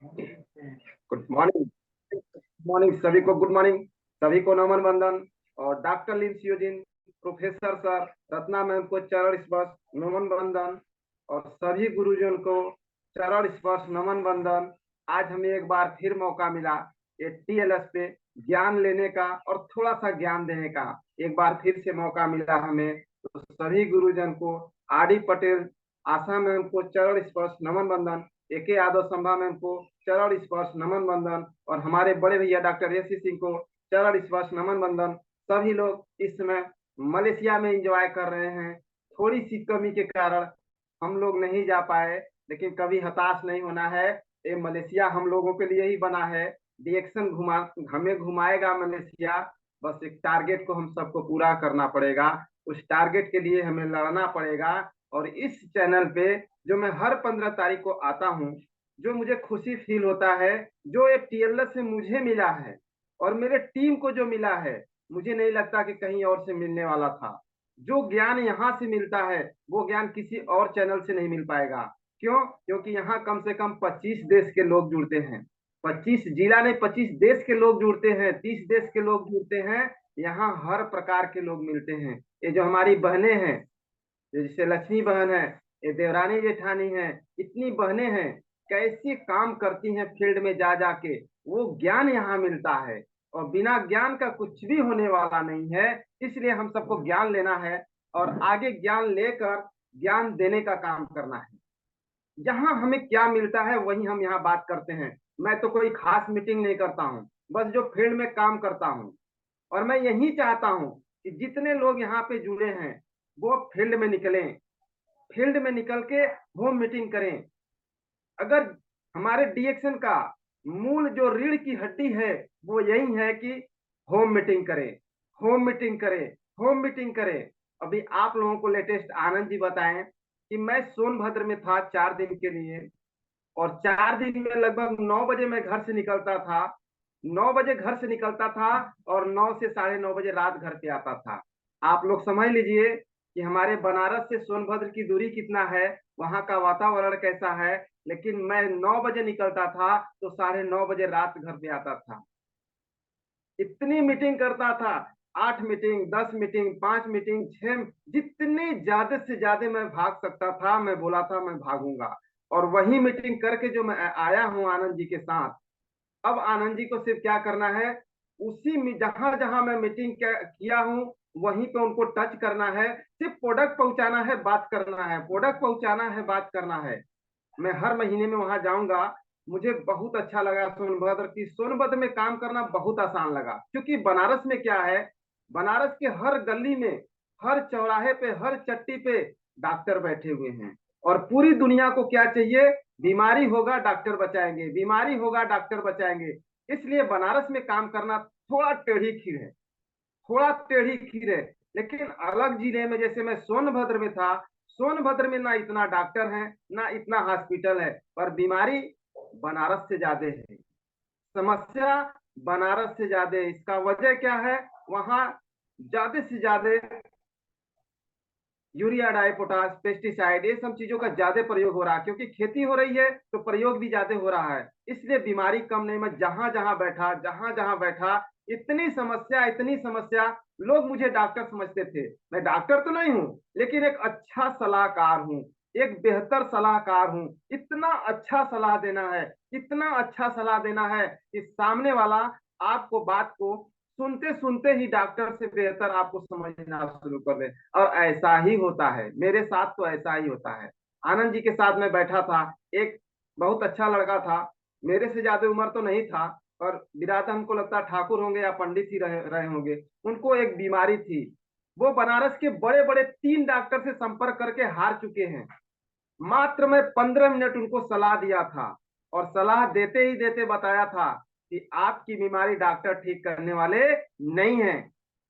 Good morning. Morning सभी को, good morning सभी को, नमन वंदन। और डॉक्टर लिंसियोजिन, प्रोफेसर सर, रत्ना मैम को चरण स्पर्श नमन वंदन। और सभी गुरुजन को चरण स्पर्श नमन वंदन। आज हमें एक बार फिर मौका मिला ये टीएलएस पे ज्ञान लेने का और थोड़ा सा ज्ञान देने का। एक बार फिर से मौका मिला हमें, तो सभी गुरुजन को, आर डी पटेल, आशा मैम को चरण स्पर्श नमन वंदन, ए के यादव संभा मैम को चरण स्पर्श नमन वंदन, और हमारे बड़े भैया डॉक्टर एस सी सिंह को चरण स्पर्श नमन वंदन। सभी लोग इस समय मलेशिया में एंजॉय कर रहे हैं। थोड़ी सी कमी के कारण हम लोग नहीं जा पाए, लेकिन कभी हताश नहीं होना है। ये मलेशिया हम लोगों के लिए ही बना है। डिएक्शन घुमा हमें घुमाएगा मलेशिया। बस एक टारगेट को हम सबको पूरा करना पड़ेगा। उस टारगेट के लिए हमें लड़ना पड़ेगा। और इस चैनल पे जो मैं हर 15 तारीख को आता हूँ, जो मुझे खुशी फील होता है, जो एक टीएलएस से मुझे मिला है और मेरे टीम को जो मिला है, मुझे नहीं लगता कि कहीं और से मिलने वाला था। जो ज्ञान यहाँ से मिलता है वो ज्ञान किसी और चैनल से नहीं मिल पाएगा। क्यों? क्योंकि यहाँ कम से कम 25 देश के लोग जुड़ते हैं। 25 जिला नहीं, 25 देश के लोग जुड़ते हैं, 30 देश के लोग जुड़ते हैं। यहाँ हर प्रकार के लोग मिलते हैं। ये जो हमारी बहनें हैं, जैसे लक्ष्मी बहन है, ये देवरानी जेठानी है, इतनी बहनें हैं, कैसे काम करती हैं फील्ड में जा जाके। वो ज्ञान यहाँ मिलता है, और बिना ज्ञान का कुछ भी होने वाला नहीं है। इसलिए हम सबको ज्ञान लेना है और आगे ज्ञान लेकर ज्ञान देने का काम करना है। जहां हमें क्या मिलता है वही हम यहाँ बात करते हैं। मैं तो कोई खास मीटिंग नहीं करता हूँ, बस जो फील्ड में काम करता हूँ। और मैं यही चाहता हूँ कि जितने लोग यहाँ पे जुड़े हैं वो फील्ड में निकलें, फील्ड में निकल के होम मीटिंग करें। अगर हमारे डीएक्शन का मूल जो रीढ़ की हड्डी है वो यही है कि होम मीटिंग करें, होम मीटिंग करें, होम मीटिंग करें। अभी आप लोगों को लेटेस्ट आनंद जी बताएं कि मैं सोनभद्र में था 4 दिन के लिए, और 4 दिन में लगभग 9 बजे मैं घर से निकलता था। 9 बजे घर से निकलता था और 9 से 9:30 बजे रात घर पे आता था। आप लोग समझ लीजिए कि हमारे बनारस से सोनभद्र की दूरी कितना है, वहां का वातावरण कैसा है। लेकिन मैं 9 बजे निकलता था तो 9:30 बजे रात घर पे आता था। इतनी मीटिंग करता था, 8 मीटिंग, 10 मीटिंग, 5 मीटिंग, 6, जितनी ज्यादा से ज्यादा मैं भाग सकता था मैं बोला था मैं भागूंगा। और वही मीटिंग करके जो मैं आया हूँ आनंद जी के साथ, अब आनंद जी को सिर्फ क्या करना है, उसी में जहां जहां मैं मीटिंग किया हूं वहीं पे उनको टच करना है। सिर्फ प्रोडक्ट पहुंचाना है, बात करना है, प्रोडक्ट पहुंचाना है, बात करना है। मैं हर महीने में वहां जाऊंगा। मुझे बहुत अच्छा लगा सोनभद्र की, सोनभद्र में काम करना बहुत आसान लगा। क्योंकि बनारस में क्या है, बनारस के हर गली में, हर चौराहे पे, हर चट्टी पे डॉक्टर बैठे हुए हैं। और पूरी दुनिया को क्या चाहिए? बीमारी होगा डॉक्टर बचाएंगे, बीमारी होगा डॉक्टर बचाएंगे। इसलिए बनारस में काम करना थोड़ा टेढ़ी खीर है, थोड़ा टेढ़ी खीर है। लेकिन अलग जिले में, जैसे मैं सोनभद्र में था, सोनभद्र में ना इतना डॉक्टर है, ना इतना हॉस्पिटल है, पर बीमारी बनारस से ज्यादा है, समस्या बनारस से ज्यादा है। इसका वजह क्या है? वहां ज्यादा से ज्यादा यूरिया, डाई, पोटास, पेस्टिसाइड, ये सब चीजों का ज्यादा प्रयोग हो रहा है। क्योंकि खेती हो रही है तो प्रयोग भी ज्यादा हो रहा है, इसलिए बीमारी कम नहीं। मैं जहां जहां बैठा, जहां जहां बैठा, इतनी समस्या, इतनी समस्या। लोग मुझे डॉक्टर समझते थे। मैं डॉक्टर तो नहीं हूँ, लेकिन एक अच्छा सलाहकार हूँ, एक बेहतर सलाहकार हूँ। इतना अच्छा सलाह देना है, इतना अच्छा सलाह देना है कि सामने वाला आपको बात को सुनते सुनते ही डॉक्टर से बेहतर आपको समझना शुरू कर दे। और ऐसा ही होता है, मेरे साथ तो ऐसा ही होता है। आनंद जी के साथ मैं बैठा था, एक बहुत अच्छा लड़का था, मेरे से ज्यादा उम्र तो नहीं था, और विराट हमको लगता ठाकुर होंगे या पंडित ही रहे होंगे। उनको एक बीमारी थी। वो बनारस के बड़े बड़े 3 डॉक्टर से संपर्क करके हार चुके हैं। मात्र मैं 15 मिनट उनको सलाह दिया था, और सलाह देते ही देते बताया था कि आपकी बीमारी डॉक्टर ठीक करने वाले नहीं है।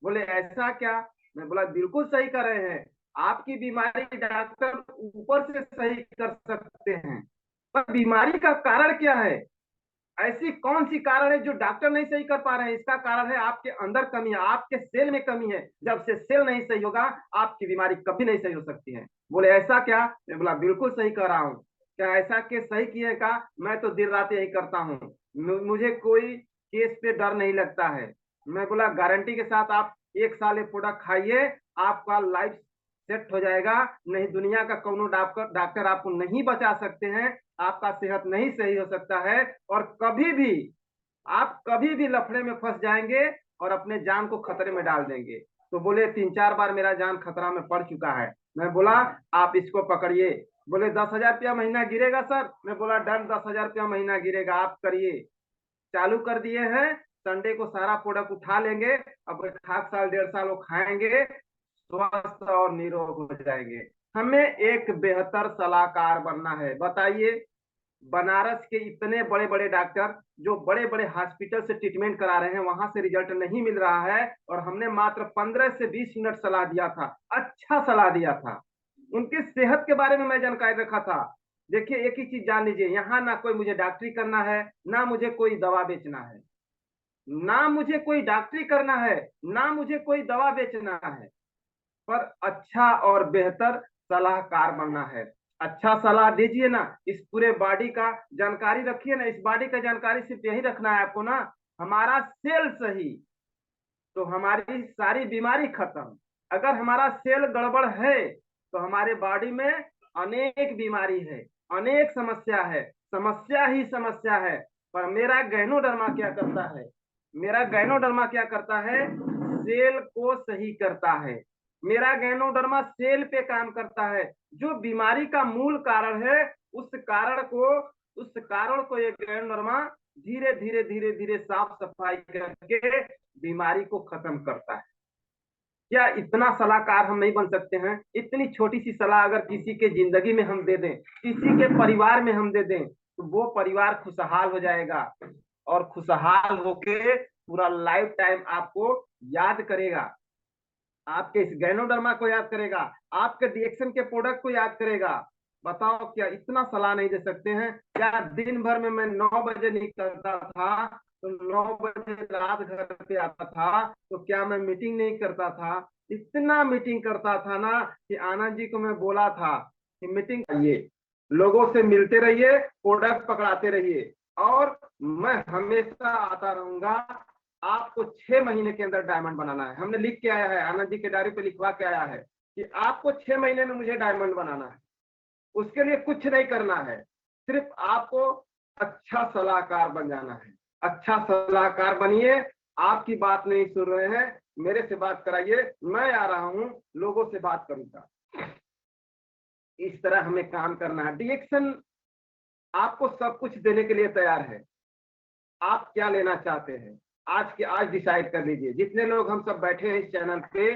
बोले ऐसा क्या? मैं बोला बिल्कुल सही कर रहे हैं। आपकी बीमारी डॉक्टर ऊपर से सही कर सकते हैं, पर बीमारी का कारण क्या है? ऐसी कौन सी कारण है जो डॉक्टर नहीं सही कर पा रहे हैं? इसका कारण है आपके अंदर कमी है, आपके सेल में कमी है। जब से सेल नहीं सही होगा, आपकी बीमारी कभी नहीं सही हो सकती है। बोले ऐसा क्या? मैं बोला बिल्कुल सही कह रहा हूँ। क्या ऐसा केस सही किए का? मैं तो दिन रात यही करता हूँ, मुझे कोई केस पे डर नहीं लगता है। मैं बोला गारंटी के साथ आप 1 साल ये प्रोडक्ट खाइए, आपका लाइफ सेट हो जाएगा। नहीं दुनिया का कोनो डॉक्टर आपको नहीं बचा सकते हैं, आपका सेहत नहीं सही हो सकता है, और कभी भी आप कभी भी लफड़े में फंस जाएंगे और अपने जान को खतरे में डाल देंगे। तो बोले 3-4 बार मेरा जान खतरा में पड़ चुका है। मैं बोला आप इसको पकड़िए। बोले 10,000 रुपया महीना गिरेगा सर? मैं बोला डन, 10,000 रुपया महीना गिरेगा, आप करिए। चालू कर दिए हैं। संडे को सारा प्रोडक्ट उठा लेंगे, अब 1 साल 1.5 साल वो खाएंगे, स्वस्थ और निरोग हो जाएंगे। हमें एक बेहतर सलाहकार बनना है। बताइए, बनारस के इतने बड़े बड़े डॉक्टर जो बड़े बड़े हॉस्पिटल से ट्रीटमेंट करा रहे हैं, वहां से रिजल्ट नहीं मिल रहा है, और हमने मात्र 15 से 20 मिनट सलाह दिया था, अच्छा सलाह दिया था, उनकी सेहत के बारे में मैं जानकारी रखा था। देखिए एक ही चीज जान लीजिए, यहाँ ना कोई मुझे डॉक्टरी करना है, ना मुझे कोई दवा बेचना है, ना मुझे कोई डॉक्टरी करना है, ना मुझे कोई दवा बेचना है, पर अच्छा और बेहतर सलाहकार बनना है। अच्छा सलाह दीजिए ना, इस पूरे बॉडी का जानकारी रखिए ना, इस बॉडी का जानकारी सिर्फ यही रखना है आपको ना, हमारा सेल सही तो हमारी सारी बीमारी खत्म। अगर हमारा सेल गड़बड़ है तो हमारे बॉडी में अनेक बीमारी है, अनेक समस्या है, समस्या ही समस्या है। पर मेरा गैनोडर्मा क्या करता है? मेरा गैनोडर्मा क्या करता है? सेल को सही करता है। मेरा गैनोडर्मा सेल पे काम करता है। जो बीमारी का मूल कारण है, उस कारण को ये गैनोडर्मा धीरे धीरे धीरे धीरे साफ सफाई करके बीमारी को खत्म करता है। क्या इतना सलाहकार हम नहीं बन सकते हैं? इतनी छोटी सी सलाह अगर किसी के जिंदगी में हम दे दें, किसी के परिवार में हम दे दें, तो वो परिवार खुशहाल हो जाएगा, और खुशहाल होके पूरा लाइफ टाइम आपको याद करेगा, आपके इस गैनोडर्मा को याद करेगा, आपके डिएक्शन के प्रोडक्ट को याद करेगा। बताओ क्या इतना सलाह नहीं दे सकते हैं? क्या दिन भर में मैं 9 बजे निकलता था तो 9 बजे रात घर पे आता था, तो क्या मैं मीटिंग नहीं करता था? इतना मीटिंग करता था ना कि आनंद जी को मैं बोला था कि मीटिंग आइए, लोगों से मिलते रहिए, प्रोडक्ट पकड़ाते रहिए, और मैं हमेशा आता रहूंगा। आपको 6 महीने के अंदर डायमंड बनाना है। हमने लिख के आया है, आनंद जी के डायरी पे लिखवा के आया है कि आपको 6 महीने में मुझे डायमंड बनाना है। उसके लिए कुछ नहीं करना है, सिर्फ आपको अच्छा सलाहकार बन जाना है। अच्छा सलाहकार बनिए। आपकी बात नहीं सुन रहे हैं, मेरे से बात कराइए, मैं आ रहा हूं, लोगों से बात करूंगा। इस तरह हमें काम करना है। डिएक्शन आपको सब कुछ देने के लिए तैयार है। आप क्या लेना चाहते हैं? आज के आज डिसाइड कर लीजिए। जितने लोग हम सब बैठे हैं इस चैनल पे,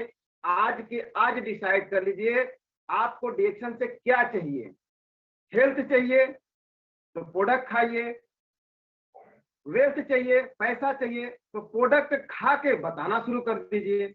आज के आज डिसाइड कर लीजिए आपको डिएक्शन से क्या चाहिए। हेल्थ चाहिए तो प्रोडक्ट खाइए, वेल्थ चाहिए, पैसा चाहिए तो प्रोडक्ट खा के बताना शुरू कर दीजिए,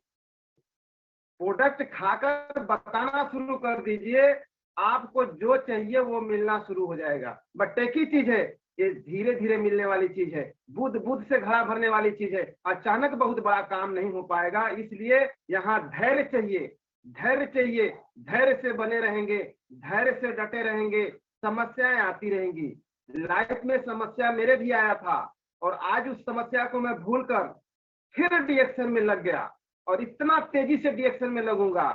प्रोडक्ट खाकर बताना शुरू कर दीजिए, आपको जो चाहिए वो मिलना शुरू हो जाएगा। बट एक ही चीज है, ये धीरे धीरे मिलने वाली चीज है, बुध बुध से घड़ा भरने वाली चीज है, अचानक बहुत बड़ा काम नहीं हो पाएगा। इसलिए यहाँ धैर्य चाहिए, धैर्य चाहिए। धैर्य से बने रहेंगे, धैर्य से डटे रहेंगे, समस्याएं आती रहेंगी। लाइफ में समस्या मेरे भी आया था, और आज उस समस्या को मैं भूलकर फिर डिएक्शन में लग गया, और इतना तेजी से डिएक्शन में लगूंगा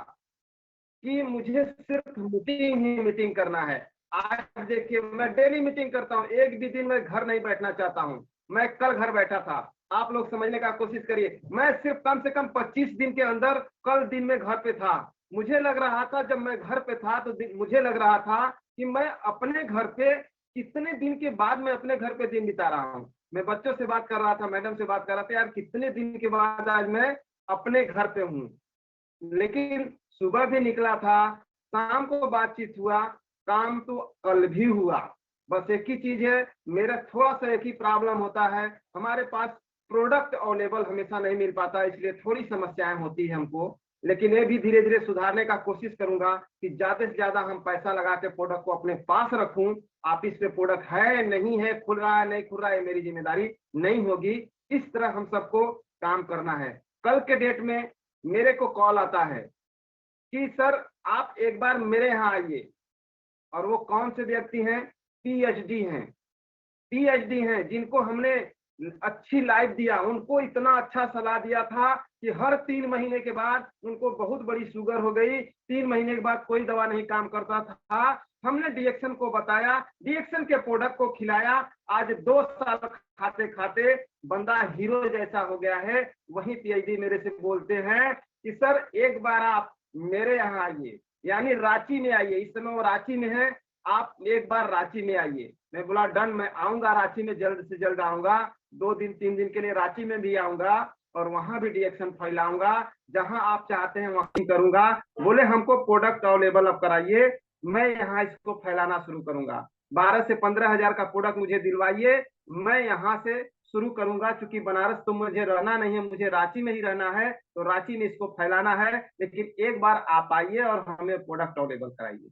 कि मुझे सिर्फ मीटिंग ही मीटिंग करना है। आज देखिए मैं डेली मीटिंग करता हूँ, एक भी दिन मैं घर नहीं बैठना चाहता हूँ। मैं कल घर बैठा था, आप लोग समझने का कोशिश करिए, मैं सिर्फ कम से कम 25 दिन के अंदर कल दिन में घर पे था। मुझे लग रहा था जब मैं घर पे था तो मुझे लग रहा था कि मैं अपने घर पे कितने दिन के बाद मैं अपने घर पे दिन बिता रहा हूँ। मैं बच्चों से बात कर रहा था, मैडम से बात कर रहा था, यार कितने दिन के बाद आज मैं अपने घर पे हूँ। लेकिन सुबह भी निकला था, शाम को बातचीत हुआ, काम तो कल भी हुआ। बस एक ही चीज है, मेरा थोड़ा सा एक ही प्रॉब्लम होता है, हमारे पास प्रोडक्ट अवेलेबल हमेशा नहीं मिल पाता, इसलिए थोड़ी समस्याएं होती है हमको। लेकिन ये भी धीरे धीरे सुधारने का कोशिश करूंगा कि ज्यादा से ज्यादा हम पैसा लगा के प्रोडक्ट को अपने पास रखूं। ऑफिस पे प्रोडक्ट है नहीं है, खुल रहा है नहीं खुल रहा है, मेरी जिम्मेदारी नहीं होगी। इस तरह हम सबको काम करना है। कल के डेट में मेरे को कॉल आता है कि सर आप एक बार मेरे यहाँ आइए, और वो कौन से व्यक्ति हैं? पीएचडी हैं, पीएचडी हैं, जिनको हमने अच्छी लाइफ दिया, उनको इतना अच्छा सलाह दिया था कि हर 3 महीने के बाद उनको बहुत बड़ी शुगर हो गई, 3 महीने के बाद कोई दवा नहीं काम करता था। हमने डीएक्शन को बताया, डीएक्शन के प्रोडक्ट को खिलाया, आज 2 साल खाते खाते बंदा हीरो जैसा हो गया है। वही पीएचडी मेरे से बोलते हैं कि सर एक बार आप मेरे यहाँ आइए, यानी रांची में आइए, इस समय वो रांची में है, आप एक बार रांची में आइए। मैं बोला डन, मैं आऊंगा रांची में, जल्द से जल्द आऊंगा, 2 दिन 3 दिन के लिए रांची में भी आऊंगा और वहां भी डीएक्शन फैलाऊंगा, जहां आप चाहते हैं वहीं करूंगा। बोले हमको प्रोडक्ट अवेलेबल अब कराइए, मैं यहाँ इसको फैलाना शुरू करूंगा। 12 से 15 हजार का प्रोडक्ट मुझे दिलवाइए, मैं यहाँ से शुरू करूंगा। चूंकि बनारस तो मुझे रहना नहीं है, मुझे रांची में ही रहना है, तो रांची में इसको फैलाना है। लेकिन एक बार आप आइए और हमें प्रोडक्ट अवेलेबल कराइए।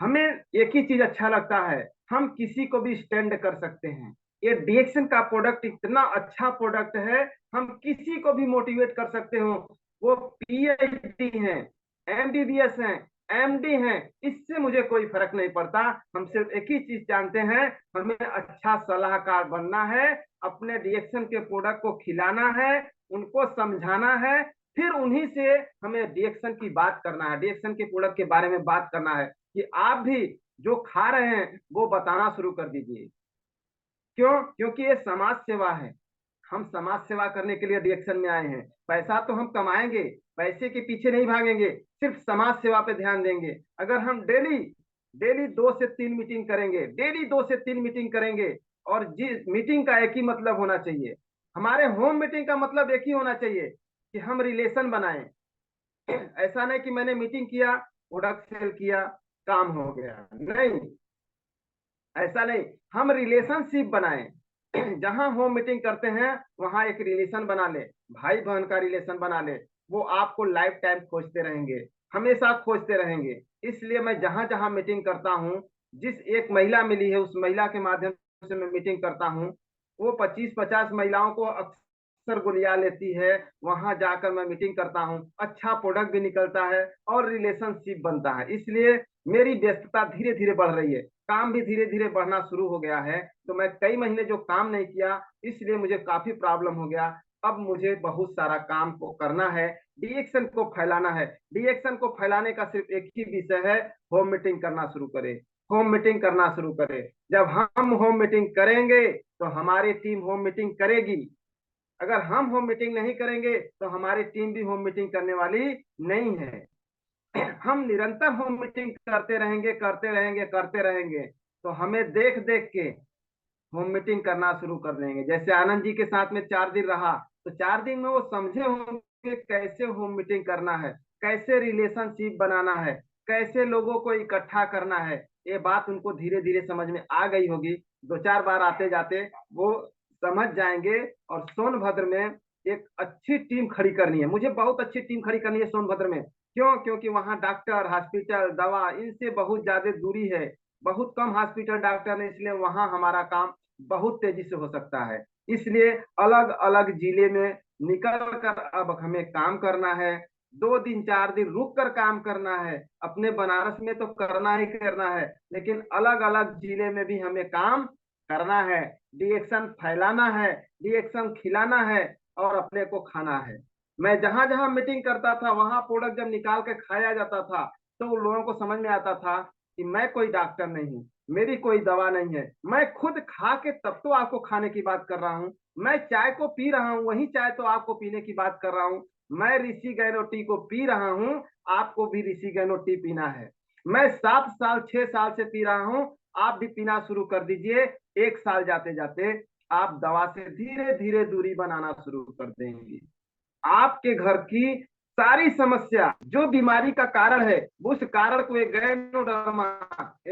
हमें एक ही चीज अच्छा लगता है, हम किसी को भी स्टैंड कर सकते हैं। ये डीएक्शन का प्रोडक्ट इतना अच्छा प्रोडक्ट है, हम किसी को भी मोटिवेट कर सकते हो। वो पीएचडी हैं, एमबीबीएस हैं, एमडी हैं, इससे मुझे कोई फर्क नहीं पड़ता। हम सिर्फ एक ही चीज जानते हैं, हमें अच्छा सलाहकार बनना है, अपने डीएक्शन के प्रोडक्ट को खिलाना है, उनको समझाना है, फिर उन्हीं से हमें डीएक्शन की बात करना है, डीएक्शन के प्रोडक्ट के बारे में बात करना है कि आप भी जो खा रहे हैं वो बताना शुरू कर दीजिए। क्यों? क्योंकि ये समाज सेवा है, हम समाज सेवा करने के लिए डीएक्शन में आए हैं। पैसा तो हम कमाएंगे, पैसे के पीछे नहीं भागेंगे, सिर्फ समाज सेवा पे ध्यान देंगे। अगर हम डेली डेली 2 से 3 मीटिंग करेंगे, डेली 2 से 3 मीटिंग करेंगे, और जिस मीटिंग का एक ही मतलब होना चाहिए, हमारे होम मीटिंग का मतलब एक ही होना चाहिए कि हम रिलेशन बनाएं। ऐसा नहीं कि मैंने मीटिंग किया, प्रोडक्ट सेल किया, काम हो गया, नहीं, ऐसा नहीं। हम रिलेशनशिप बनाएं। जहां होम मीटिंग करते हैं वहां एक रिलेशन बना ले, भाई बहन का रिलेशन बना ले, वो आपको लाइफ टाइम खोजते रहेंगे, हमेशा खोजते रहेंगे। इसलिए मैं जहां जहां मीटिंग करता हूं, जिस एक महिला मिली है उस महिला के माध्यम से मैं मीटिंग करता हूं, वो 25-50 महिलाओं को अक्सर गुलिया लेती है। वहां जाकर मैं मीटिंग करता हूं, अच्छा प्रोडक्ट भी निकलता है और रिलेशनशिप बनता है। इसलिए मेरी व्यस्तता धीरे धीरे बढ़ रही है, काम भी धीरे धीरे बढ़ना शुरू हो गया है। तो मैं कई महीने जो काम नहीं किया, इसलिए मुझे काफी प्रॉब्लम हो गया। अब मुझे बहुत सारा काम को करना है, डीएक्शन को फैलाना है। डीएक्शन को फैलाने का सिर्फ एक ही विषय है, होम मीटिंग करना शुरू करें, होम मीटिंग करना शुरू करें। जब हम होम मीटिंग करेंगे तो हमारी टीम होम मीटिंग करेगी। अगर हम होम मीटिंग नहीं करेंगे तो हमारी टीम भी होम मीटिंग करने वाली नहीं है। हम निरंतर होम मीटिंग करते रहेंगे, करते रहेंगे, करते रहेंगे, तो हमें देख देख के होम मीटिंग करना शुरू कर देंगे। जैसे आनंद जी के साथ में 4 दिन रहा, तो 4 दिन में वो समझे होंगे कैसे होम मीटिंग करना है, कैसे रिलेशनशिप बनाना है, कैसे लोगों को इकट्ठा करना है। ये बात उनको धीरे धीरे समझ में आ गई होगी। 2-4 बार आते जाते वो समझ जाएंगे। और सोनभद्र में एक अच्छी टीम खड़ी करनी है, मुझे बहुत अच्छी टीम खड़ी करनी है सोनभद्र में। क्यों? क्योंकि वहाँ डॉक्टर, हॉस्पिटल, दवा, इनसे बहुत ज्यादा दूरी है, बहुत कम हॉस्पिटल डॉक्टर है, इसलिए वहाँ हमारा काम बहुत तेजी से हो सकता है। इसलिए अलग अलग जिले में निकल कर अब हमें काम करना है। 2 दिन 4 दिन रुक कर काम करना है। अपने बनारस में तो करना ही करना है, लेकिन अलग अलग जिले में भी हमें काम करना है, डीएक्शन फैलाना है, डीएक्शन खिलाना है और अपने को खाना है। मैं जहां जहां मीटिंग करता था वहां प्रोडक्ट जब निकाल के खाया जाता था, तो उन लोगों को समझ में आता था कि मैं कोई डॉक्टर नहीं हूँ, मेरी कोई दवा नहीं है, मैं खुद खा के तब तो आपको खाने की बात कर रहा हूँ। मैं चाय को पी रहा हूँ, वही चाय तो आपको पीने की बात कर रहा हूँ। मैं ऋषि गैनो टी को पी रहा हूँ, आपको भी ऋषि गैनो टी पीना है। मैं 7 साल 6 साल से पी रहा हूँ, आप भी पीना शुरू कर दीजिए। 1 साल जाते जाते आप दवा से धीरे धीरे दूरी बनाना शुरू कर देंगे। आपके घर की सारी समस्या, जो बीमारी का कारण है, उस कारण को एक गैनोडर्मा,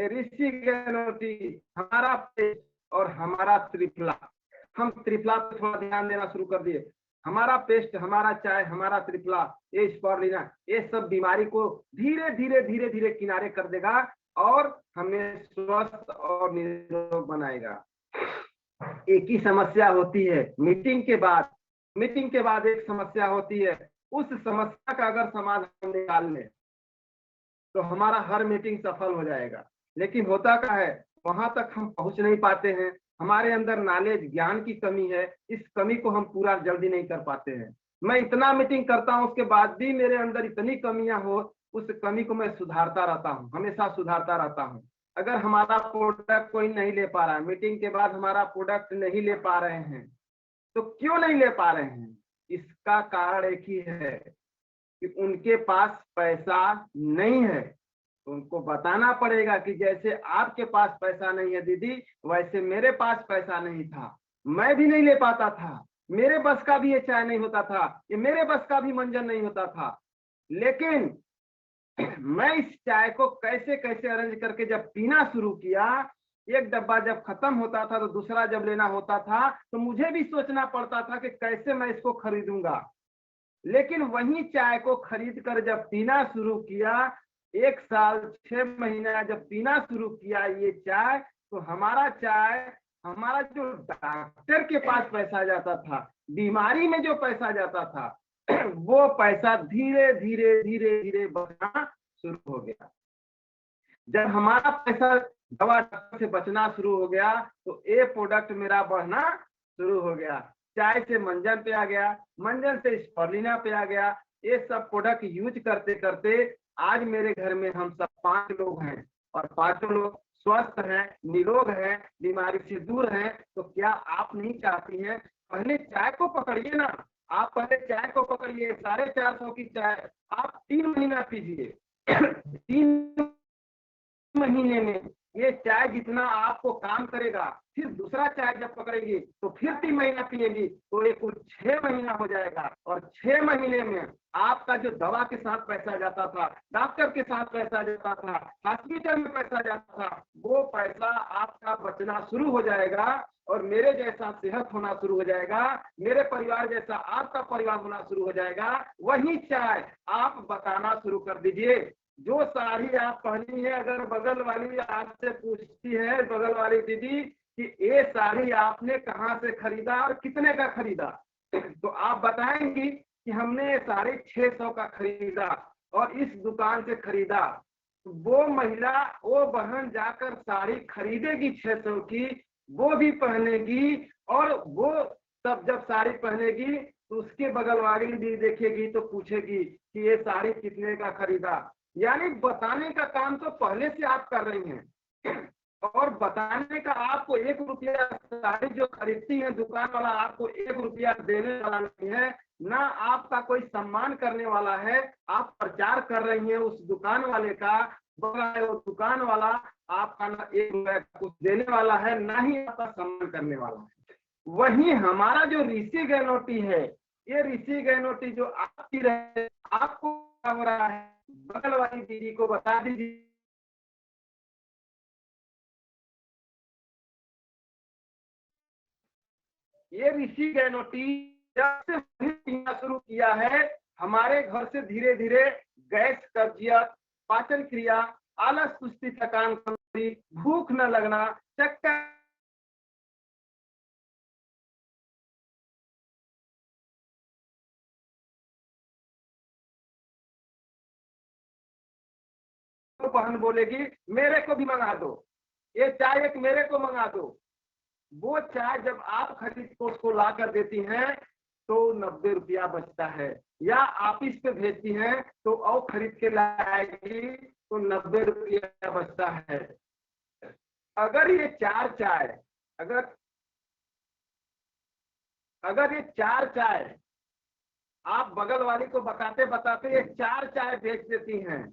ऋषि गैनोटी, हमारा पेस्ट और हमारा त्रिफला, हम त्रिफला पे थोड़ा ध्यान देना शुरू कर दिए। हमारा पेस्ट, हमारा चाय, हमारा त्रिफला, ये स्पॉर्लिना, ये सब बीमारी को धीरे धीरे धीरे धीरे किनारे कर देगा और हमें स्वस्थ और निरोग बनाएगा। एक ही समस्या होती है मीटिंग के बाद, मीटिंग के बाद एक समस्या होती है। उस समस्या का अगर समाधान निकाल ले तो हमारा हर मीटिंग सफल हो जाएगा। लेकिन होता क्या है, वहां तक हम पहुंच नहीं पाते हैं। हमारे अंदर नॉलेज ज्ञान की कमी है, इस कमी को हम पूरा जल्दी नहीं कर पाते हैं। मैं इतना मीटिंग करता हूं, उसके बाद भी मेरे अंदर इतनी कमियां हो, उस कमी को मैं सुधारता रहता हूं, हमेशा सुधारता रहता हूं। अगर हमारा प्रोडक्ट कोई नहीं ले पा रहा है, मीटिंग के बाद हमारा प्रोडक्ट नहीं ले पा रहे हैं, तो क्यों नहीं ले पा रहे हैं? इसका कारण एक ही है कि उनके पास पैसा नहीं है। तो उनको बताना पड़ेगा कि जैसे आपके पास पैसा नहीं है दीदी, वैसे मेरे पास पैसा नहीं था, मैं भी नहीं ले पाता था, मेरे बस का भी ये चाय नहीं होता था, ये मेरे बस का भी मंजन नहीं होता था। लेकिन मैं इस चाय को कैसे कैसे अरेंज करके जब पीना शुरू किया, एक डब्बा जब खत्म होता था तो दूसरा जब लेना होता था, तो मुझे भी सोचना पड़ता था कि कैसे मैं इसको खरीदूंगा। लेकिन वही चाय को खरीद कर जब पीना शुरू किया, 1 साल 6 महीना जब पीना शुरू किया ये चाय, तो हमारा चाय, हमारा जो डॉक्टर के पास पैसा जाता था, बीमारी में जो पैसा जाता था, वो पैसा धीरे धीरे धीरे धीरे बढ़ना शुरू हो गया। जब हमारा पैसा दवा से बचना शुरू हो गया, तो ये प्रोडक्ट मेरा बढ़ना शुरू हो गया। चाय से मंजन पे आ गया, मंजन से स्पर्लिना पे आ गया। ये सब प्रोडक्ट यूज करते करते आज मेरे घर में हम सब 5 लोग हैं, और 5 लोग स्वस्थ हैं, निरोग हैं, बीमारी से दूर हैं। तो क्या आप नहीं चाहती हैं? पहले चाय को पकड़िए ना, आप पहले चाय को पकड़िए, 450 की चाय आप 3 महीना पीजिए। 3 महीने में ये चाय जितना आपको काम करेगा, फिर दूसरा चाय जब पकड़ेगी तो फिर 3 महीना पिएगी, तो ये कुल 6 महीना हो जाएगा। और 6 महीने में आपका जो दवा के साथ पैसा जाता था, डॉक्टर के साथ पैसा जाता था, हॉस्पिटल में पैसा जाता था, वो पैसा आपका बचना शुरू हो जाएगा, और मेरे जैसा सेहत होना शुरू हो जाएगा, मेरे परिवार जैसा आपका परिवार होना शुरू हो जाएगा। वही चाय आप बताना शुरू कर दीजिए। जो साड़ी आप पहनी है, अगर बगल वाली आपसे पूछती है, बगल वाली दीदी, कि ये साड़ी आपने कहाँ से खरीदा और कितने का खरीदा, तो आप बताएंगी कि हमने ये साड़ी 600 का खरीदा और इस दुकान से खरीदा। तो वो महिला, वो बहन जाकर साड़ी खरीदेगी 600 की, वो भी पहनेगी, और वो तब जब साड़ी पहनेगी तो उसके बगल वाली भी देखेगी तो पूछेगी कि ये साड़ी कितने का खरीदा। यानी बताने का काम तो पहले से आप कर रही हैं, और बताने का आपको 1 रुपया, साड़ी जो खरीदती है दुकान वाला आपको 1 रुपया देने वाला नहीं है, ना आपका कोई सम्मान करने वाला है। आप प्रचार कर रही हैं उस दुकान वाले का, वो दुकान वाला आपका ना 1 रुपया कुछ देने वाला है, ना ही आपका सम्मान करने वाला है। वही हमारा जो ऋषि गहनोटी है, ये ऋषि गहनोटी जो आप पी रहे, आपको हो रहा है, बगल वाली दीदी को बता दीजिए। ये ऋषि गहनोटी जब से पीना शुरू किया है, हमारे घर से धीरे धीरे गैस, कब्जियत, पाचन क्रिया, आलस, सुस्ती, थकान, कमजोरी, भूख न लगना, चक्कर बहन बोलेगी मेरे को भी मंगा दो, ये चाय एक मेरे को मंगा दो। वो चाय जब आप खरीद को उसको ला कर देती हैं तो 90 रुपया बचता है, या आप इस पे भेजती हैं तो और खरीद के लाएगी तो 90 रुपया बचता है। अगर ये 4 चाय, अगर अगर ये 4 चाय आप बगल वाली को बताते बताते ये 4 चाय बेच देती हैं,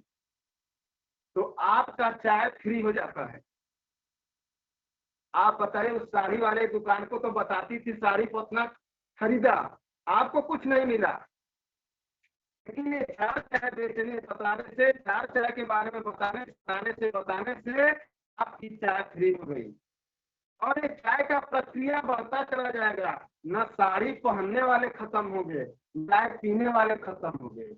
तो आपका चाय फ्री हो जाता है। आप बताइए, उस साड़ी वाले दुकान को तो बताती थी साड़ी को अपना खरीदा, आपको कुछ नहीं मिला। लेकिन ये 4 चाय बेचने बताने से, 4 चाय के बारे में बताने से आपकी चाय फ्री हो गई। और ये चाय का प्रक्रिया बढ़ता चला जाएगा, न साड़ी पहनने वाले खत्म हो गए, चाय पीने वाले खत्म हो गए।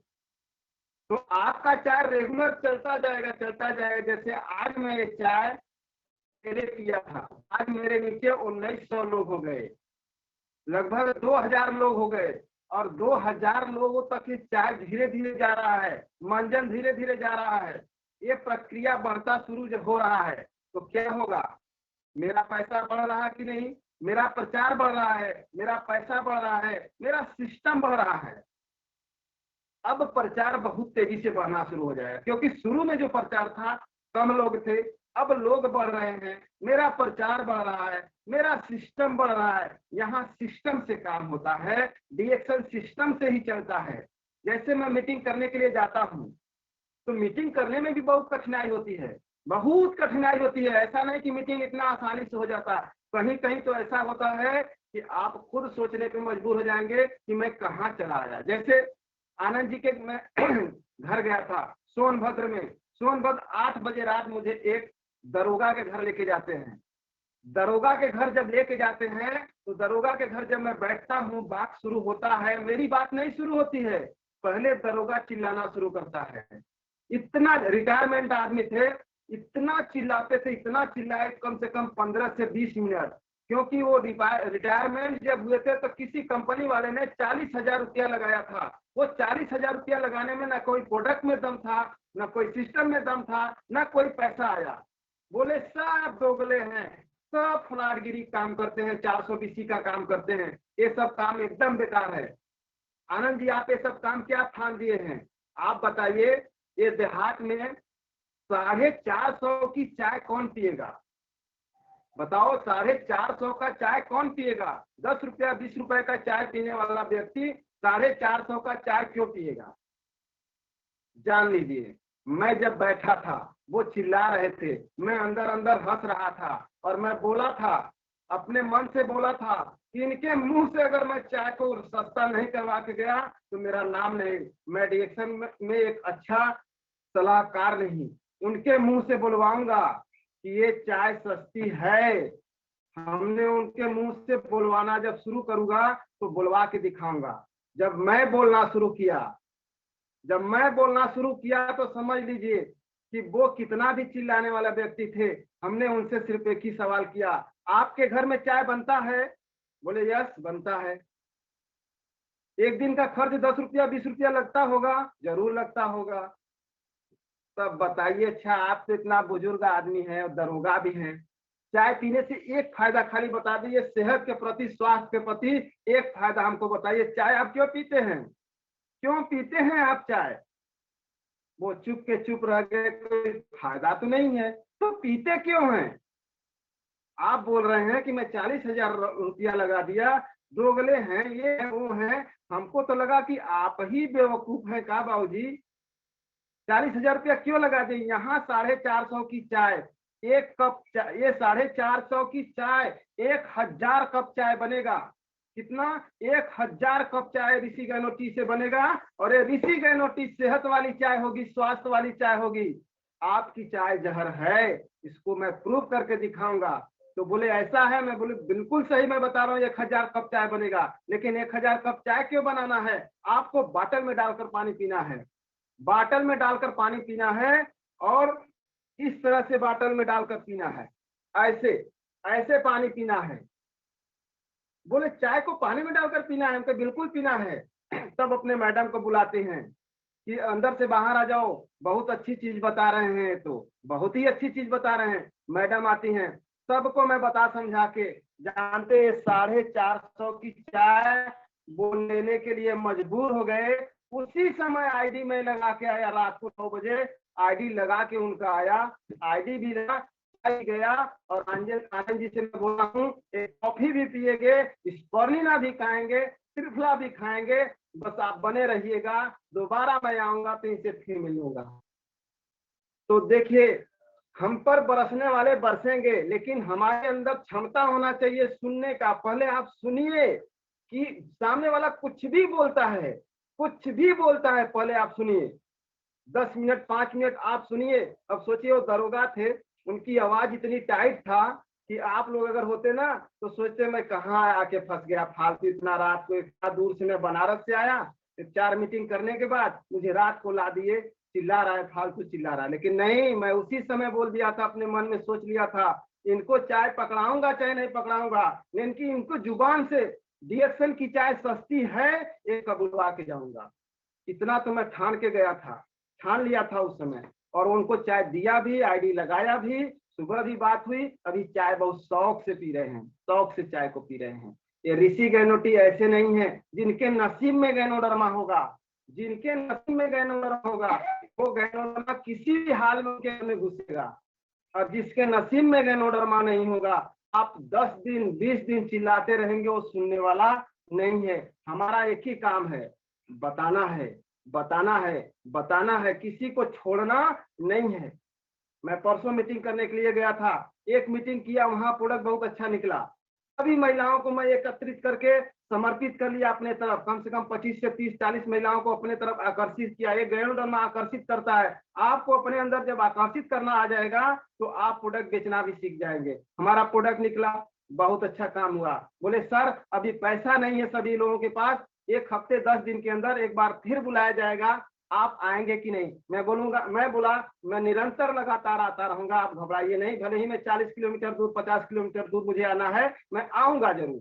तो आपका चाय रेगुलर चलता जाएगा। जैसे आज मैं ये चाय मेरे पिया था, आज मेरे नीचे 1900 लोग हो गए, लगभग 2000 लोग हो गए, और 2000 लोगों तक ये चाय धीरे धीरे जा रहा है, मंजन धीरे धीरे जा रहा है। ये प्रक्रिया बढ़ता शुरू जब हो रहा है तो क्या होगा, मेरा पैसा बढ़ रहा है कि नहीं, मेरा प्रचार बढ़ रहा है, मेरा पैसा बढ़ रहा है, मेरा सिस्टम बढ़ रहा है। अब प्रचार बहुत तेजी से बढ़ना शुरू हो जाएगा, क्योंकि शुरू में जो प्रचार था कम लोग थे, अब लोग बढ़ रहे हैं, मेरा प्रचार बढ़ रहा है, मेरा सिस्टम बढ़ रहा है। यहाँ सिस्टम से काम होता है, डीएक्शन सिस्टम से ही चलता है। जैसे मैं मीटिंग करने के लिए जाता हूँ, तो मीटिंग करने में भी बहुत कठिनाई होती है, बहुत कठिनाई होती है। ऐसा नहीं कि मीटिंग इतना आसानी से हो जाता है, कहीं कहीं तो ऐसा होता है कि आप खुद सोचने पे मजबूर हो जाएंगे कि मैं कहाँ चला आया। जैसे आनंद जी के मैं घर गया था सोनभद्र में, सोनभद्र 8 बजे रात मुझे एक दरोगा के घर लेके जाते हैं। दरोगा के घर जब लेके जाते हैं तो दरोगा के घर जब मैं बैठता हूँ, बात शुरू होता है, मेरी बात नहीं शुरू होती है, पहले दरोगा चिल्लाना शुरू करता है। इतना रिटायरमेंट आदमी थे, इतना चिल्लाते थे, इतना चिल्लाए कम से कम 15 से 20 मिनट। क्योंकि वो रिटायरमेंट जब हुए थे तो किसी कंपनी वाले ने 40,000 रुपया लगाया था। वो 40,000 रुपया लगाने में ना कोई प्रोडक्ट में दम था, ना कोई सिस्टम में दम था, ना कोई पैसा आया। बोले सब दोगले हैं, सब फुनारगिरी काम करते हैं, 420 का काम करते हैं, ये सब काम एकदम बेकार है। आनंद जी आप ये सब काम क्या ठान दिए हैं? आप बताइए, ये देहात में 450 की चाय कौन पिएगा? बताओ, 450 का चाय कौन पिएगा? 10 रुपया 20 रुपए का चाय पीने वाला व्यक्ति 450 का चाय क्यों पिएगा? जान लीजिए, मैं जब बैठा था वो चिल्ला रहे थे, मैं अंदर अंदर हंस रहा था, और मैं बोला था, अपने मन से बोला था कि इनके मुंह से अगर मैं चाय को सस्ता नहीं करवा के गया तो मेरा नाम नहीं, मैं डिएक्शन में एक अच्छा सलाहकार नहीं। उनके मुंह से बुलवाऊंगा कि ये चाय सस्ती है। हमने उनके मुंह से बुलवाना जब शुरू करूंगा तो बुलवा के दिखाऊंगा। जब मैं बोलना शुरू किया, जब मैं बोलना शुरू किया तो समझ लीजिए कि वो कितना भी चिल्लाने वाला व्यक्ति थे, हमने उनसे सिर्फ एक ही सवाल किया, आपके घर में चाय बनता है? बोले यस बनता है। एक दिन का खर्च 10 रुपया 20 रुपया लगता होगा? जरूर लगता होगा। तब बताइए, अच्छा आप तो इतना बुजुर्ग आदमी है और दरोगा भी हैं, चाय पीने से एक फायदा खाली बता दीजिए, सेहत के प्रति, स्वास्थ्य के प्रति एक फायदा हमको बताइए। चाय आप क्यों पीते हैं? क्यों पीते हैं आप चाय? वो चुप के चुप रह गए, कोई फायदा तो नहीं है, तो पीते क्यों हैं? आप बोल रहे हैं कि मैं 40,000 रुपया लगा दिया, दोगले हैं, ये है वो है। हमको तो लगा कि आप ही बेवकूफ हैं का बाबूजी। 40,000 रुपया क्यों लगा दिए? यहाँ 450 की चाय, एक कप चाय, ये 450 की चाय 1,000 कप चाय बनेगा। कितना? 1,000 कप चाय ऋषि गैनोटी से बनेगा, और ये ऋषि गैनोटी सेहत वाली चाय होगी, स्वास्थ्य वाली चाय होगी। आपकी चाय जहर है, इसको मैं प्रूव करके दिखाऊंगा। तो बोले ऐसा है? मैं बोले बिल्कुल सही, मैं बता रहा हूँ 1,000 कप चाय बनेगा। लेकिन 1,000 कप चाय क्यों बनाना है? आपको बाटल में डालकर पानी पीना है, बाटल में डालकर पानी पीना है, और इस तरह से बाटल में डालकर पीना है, ऐसे ऐसे पानी पीना है। बोले चाय को पानी में डालकर पीना है? हमको बिल्कुल पीना है। तब अपने मैडम को बुलाते हैं कि अंदर से बाहर आ जाओ, बहुत अच्छी चीज बता रहे हैं, तो बहुत ही अच्छी चीज बता रहे हैं। मैडम आती हैं, सबको मैं बता समझा के, जानते 450 की चाय वो लेने के लिए मजबूर हो गए। उसी समय आईडी में लगा के आया, रात को 9 बजे आईडी लगा के उनका आया, आईडी भी लगा गया। और आनंद जी से मैं बोला हूँ, एक कॉफी भी पिएंगे, स्पर्लिना भी खाएंगे, त्रिफला भी खाएंगे, बस आप बने रहिएगा, दोबारा मैं आऊंगा तो इनसे फिर मिलूंगा। तो देखिए, हम पर बरसने वाले बरसेंगे, लेकिन हमारे अंदर क्षमता होना चाहिए सुनने का। पहले आप सुनिए कि सामने वाला कुछ भी बोलता है, कुछ भी बोलता है, पहले आप सुनिए। 10 मिनट 5 मिनट आप सुनिए। अब सोचिए, वो दरोगा थे, उनकी आवाज इतनी टाइट था कि आप लोग अगर होते ना तो सोचते मैं कहाँ आके फंस गया फालतू, इतना रात को, इतना दूर से मैं बनारस से आया, 4 मीटिंग करने के बाद मुझे रात को ला दिए, चिल्ला रहा है, फालतू चिल्ला रहा है। लेकिन नहीं, मैं उसी समय बोल दिया था, अपने मन में सोच लिया था, इनको चाय पकड़ाऊंगा चाहे नहीं पकड़ाऊंगा, लेकिन इनको जुबान से डीएक्शन की चाय सस्ती है ये कबूलवा के जाऊंगा। इतना तो मैं ठान के गया था, ठान लिया था उस समय, और उनको चाय दिया भी, आईडी लगाया भी, सुबह भी बात हुई, अभी चाय बहुत शौक से पी रहे हैं, शौक से चाय को पी रहे हैं। ये ऋषि गैनोटी ऐसे नहीं है जिनके नसीब में गैनोडर्मा होगा, जिनके नसीब में गैनोडर्मा होगा वो गैनोडर्मा किसी भी हाल में उनके में घुसेगा। और जिसके नसीब में गैनोडर्मा नहीं होगा, आप 10 दिन 20 दिन चिल्लाते रहेंगे, वो सुनने वाला नहीं है। हमारा एक ही काम है, बताना है, बताना है, बताना है, किसी को छोड़ना नहीं है। मैं परसों मीटिंग करने के लिए गया था, एक मीटिंग किया, वहां प्रोडक्ट बहुत अच्छा निकला। सभी महिलाओं को मैं एकत्रित करके समर्पित कर लिया अपने तरफ, कम से कम 25 से 30-40 महिलाओं को अपने तरफ आकर्षित किया। ये गैनोडर्मा आकर्षित करता है आपको, अपने अंदर जब आकर्षित करना आ जाएगा तो आप प्रोडक्ट बेचना भी सीख जाएंगे। हमारा प्रोडक्ट निकला, बहुत अच्छा काम हुआ। बोले सर अभी पैसा नहीं है सभी लोगों के पास, एक हफ्ते 10 दिन के अंदर एक बार फिर बुलाया जाएगा, आप आएंगे कि नहीं? मैं बोलूंगा, मैं बोला मैं निरंतर लगातार आता रहूंगा, आप घबराइए नहीं, भले ही मैं 40 किलोमीटर दूर 50 किलोमीटर दूर मुझे आना है, मैं आऊंगा जरूर।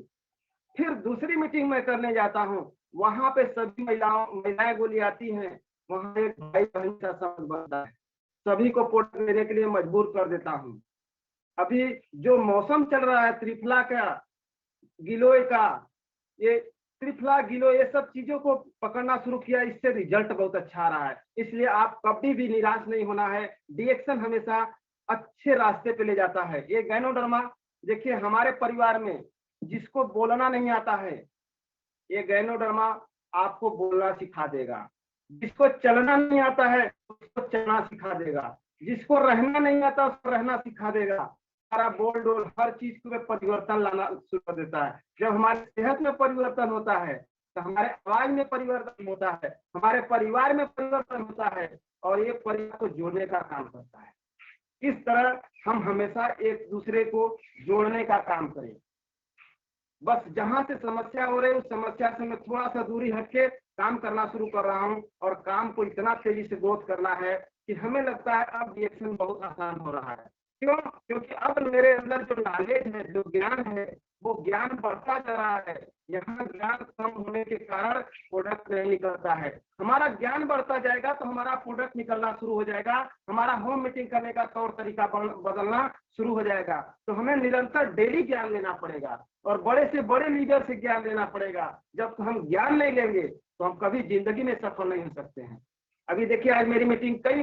फिर दूसरी मीटिंग में करने जाता हूँ, वहां पे सभी महिलाएं बोली आती हैं, वहां एक भाई बहन का संबंध बनता है, सभी को प्रोडक्ट लेने के लिए मजबूर कर देता हूँ। अभी जो मौसम चल रहा है त्रिफला का, गिलोय का, ये त्रिफला गिलो ये सब चीजों को पकड़ना शुरू किया, इससे रिजल्ट बहुत अच्छा आ रहा है। इसलिए आप कभी भी निराश नहीं होना है, डिएक्शन हमेशा अच्छे रास्ते पे ले जाता है। ये गैनोडर्मा देखिए हमारे परिवार में जिसको बोलना नहीं आता है, ये गैनोडर्मा आपको बोलना सिखा देगा। जिसको चलना नहीं आता है उसको चलना सिखा देगा, जिसको रहना नहीं आता उसको रहना सिखा देगा। हमारा बोल डोल हर चीज में परिवर्तन लाना शुरू कर देता है। जब हमारी सेहत में परिवर्तन होता है तो हमारे आवाज में परिवर्तन होता है, हमारे परिवार में परिवर्तन होता है, और ये परिवार को जोड़ने का काम करता है। इस तरह हम हमेशा एक दूसरे को जोड़ने का काम करें। बस जहां से समस्या हो रही है उस समस्या से मैं थोड़ा सा दूरी हटके काम करना शुरू कर रहा हूं, और काम को इतना तेजी से ग्रोथ करना है कि हमें लगता है अब रिएक्शन बहुत आसान हो रहा है। क्यों? क्योंकि अब मेरे अंदर जो नॉलेज है, जो ज्ञान है, वो ज्ञान बढ़ता जा रहा है। यहाँ ज्ञान कम होने के कारण प्रोडक्ट नहीं निकलता है। हमारा ज्ञान बढ़ता जाएगा तो हमारा प्रोडक्ट निकलना शुरू हो जाएगा, हमारा होम मीटिंग करने का तौर तरीका बदलना शुरू हो जाएगा। तो हमें निरंतर डेली ज्ञान लेना पड़ेगा, और बड़े से बड़े लीडर से ज्ञान लेना पड़ेगा। जब हम ज्ञान नहीं लेंगे तो हम कभी जिंदगी में सफल नहीं हो सकते हैं। अभी देखिए आज मेरी मीटिंग कई